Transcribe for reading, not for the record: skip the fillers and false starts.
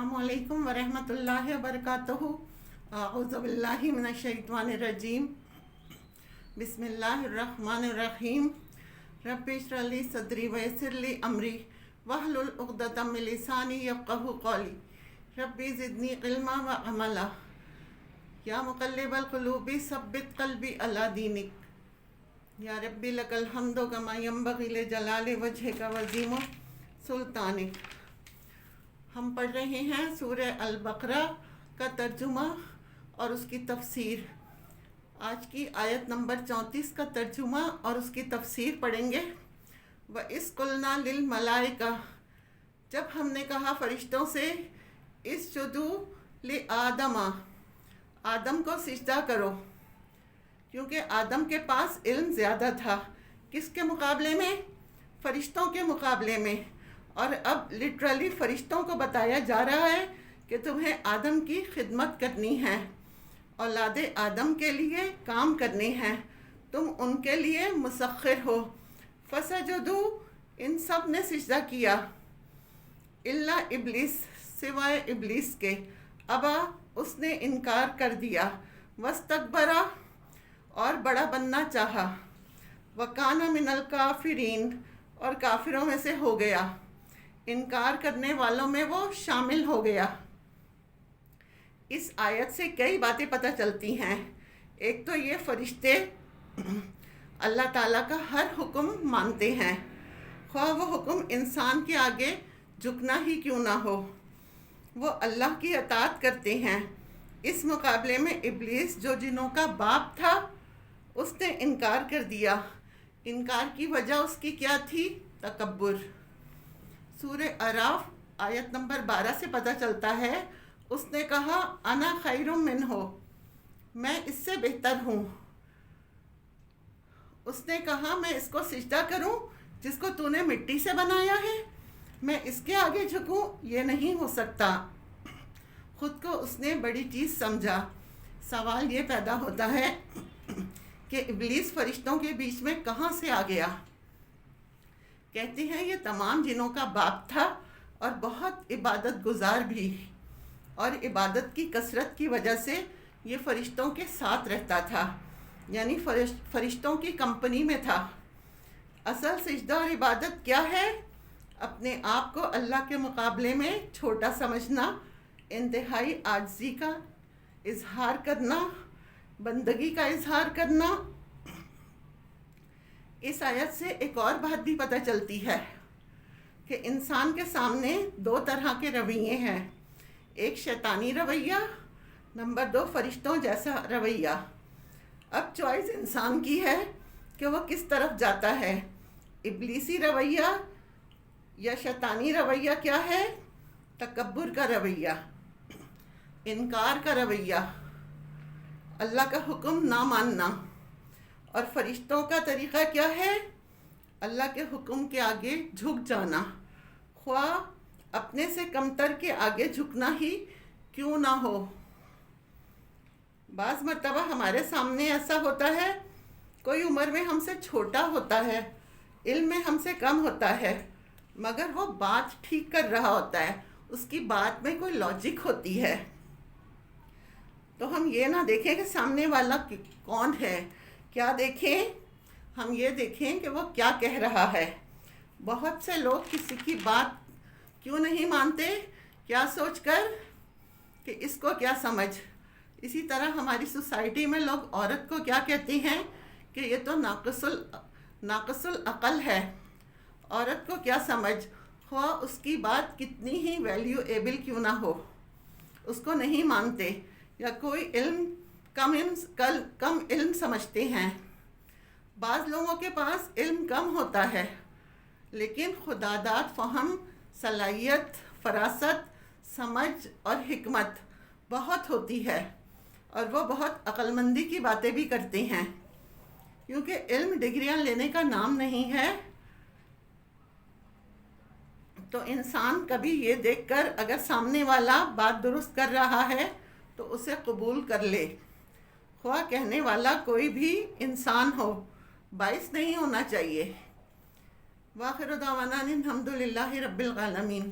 अस्सलामु अलैकुम वरहमतुल्लाहि वबरकातुहू। अऊज़ु बिल्लाहि मिनश्शैतानिर्रजीम। बिस्मिल्लाहिर्रहमानिर्रहीम। रब्बि इश्रह ली सदरी वयस्सिर ली अमरी वहलुल उक़दतम मिन लिसानी यफ़क़हू क़ौली। रब्बि ज़िदनी इल्मा व अमला। या मुक़ल्लिबल क़ुलूबि सब्बित क़ल्बी अला दीनिक। या रब्बि लकल हम्दु कमा यंबग़ी लिजलालि वजहिका व अज़ीमि सुल्तानिक। हम पढ़ रहे हैं सूरह अल बक़रा का तर्जुमा और उसकी तफसीर। आज की आयत नंबर 34 का तर्जुमा और उसकी तफसीर पढ़ेंगे। व इस कुलना लिल मलाइका, जब हमने कहा फरिश्तों से, इस जुदू ले आदमा, आदम को सिजदा करो, क्योंकि आदम के पास इल्म ज़्यादा था। किसके मुकाबले में? फरिश्तों के मुकाबले में। और अब लिटरली फरिश्तों को बताया जा रहा है कि तुम्हें आदम की खिदमत करनी है, औलादे आदम के लिए काम करने हैं, तुम उनके लिए मुसख्खिर हो। फसजुदू, इन सब ने सिजदा किया, इल्ला इब्लीस, सिवाय इब्लीस के। अबा, उसने इनकार कर दिया। वस्तकबरा, और बड़ा बनना चाहा। वकाना मिनल काफिरीन, और काफिरों में से हो गया, इनकार करने वालों में वो शामिल हो गया। इस आयत से कई बातें पता चलती हैं। एक तो ये फरिश्ते अल्लाह ताला का हर हुक्म मानते हैं, ख्वाह वो हुक्म इंसान के आगे झुकना ही क्यों ना हो, वो अल्लाह की अताअत करते हैं। इस मुकाबले में इब्लीस, जो जिनों का बाप था, उसने इनकार कर दिया। इनकार की वजह उसकी क्या थी? तकब्बुर। सूरह अराफ आयत नंबर 12 से पता चलता है, उसने कहा अना खैरुम मिन्हु, मैं इससे बेहतर हूँ। उसने कहा मैं इसको सिजदा करूँ जिसको तूने मिट्टी से बनाया है, मैं इसके आगे झुकूँ? ये नहीं हो सकता। खुद को उसने बड़ी चीज़ समझा। सवाल ये पैदा होता है कि इब्लीस फरिश्तों के बीच में कहाँ से आ गया। कहते हैं ये तमाम जिनों का बाप था और बहुत इबादत गुजार भी, और इबादत की कसरत की वजह से ये फरिश्तों के साथ रहता था, यानी फरिश्तों की कंपनी में था। असल सिजदा और इबादत क्या है? अपने आप को अल्लाह के मुकाबले में छोटा समझना, इंतहाई आजिज़ी का इजहार करना, बंदगी का इजहार करना। इस आयत से एक और बात भी पता चलती है कि इंसान के सामने दो तरह के रवैये हैं। एक शैतानी रवैया, नंबर 2 फरिश्तों जैसा रवैया। अब चॉइस इंसान की है कि वो किस तरफ जाता है, इब्लीसी रवैया या शैतानी रवैया। क्या है? तकब्बुर का रवैया, इनकार का रवैया, अल्लाह का हुक्म ना मानना। और फरिश्तों का तरीक़ा क्या है? अल्लाह के हुक्म के आगे झुक जाना, ख्वाह अपने से कमतर के आगे झुकना ही क्यों ना हो। बाज़ मरतबा हमारे सामने ऐसा होता है, कोई उम्र में हमसे छोटा होता है, इल्म में हमसे कम होता है, मगर वो बात ठीक कर रहा होता है, उसकी बात में कोई लॉजिक होती है। तो हम ये ना देखें कि सामने वाला कौन है, क्या देखें? हम ये देखें कि वो क्या कह रहा है। बहुत से लोग किसी की बात क्यों नहीं मानते? क्या सोचकर कि इसको क्या समझ। इसी तरह हमारी सोसाइटी में लोग औरत को क्या कहते हैं कि ये तो नाक़िसुल अक़ल है, औरत को क्या समझ। ख्वाह उसकी बात कितनी ही वैल्यूएबल क्यों ना हो, उसको नहीं मानते, या कोई कम इल्म समझते हैं। बाज़ लोगों के पास इल्म कम होता है, लेकिन खुदादाद फ़हम, सलाहियत, फरासत, समझ और हिकमत बहुत होती है, और वो बहुत अक्लमंदी की बातें भी करते हैं। क्योंकि इल्म डिग्रियां लेने का नाम नहीं है। तो इंसान कभी ये देखकर, अगर सामने वाला बात दुरुस्त कर रहा है तो उसे कबूल कर ले, ख्वाह कहने वाला कोई भी इंसान हो, बाइस नहीं होना चाहिए। वाखिर दावाना अनिल हम्दुलिल्लाहि रब्बिल आलमीन।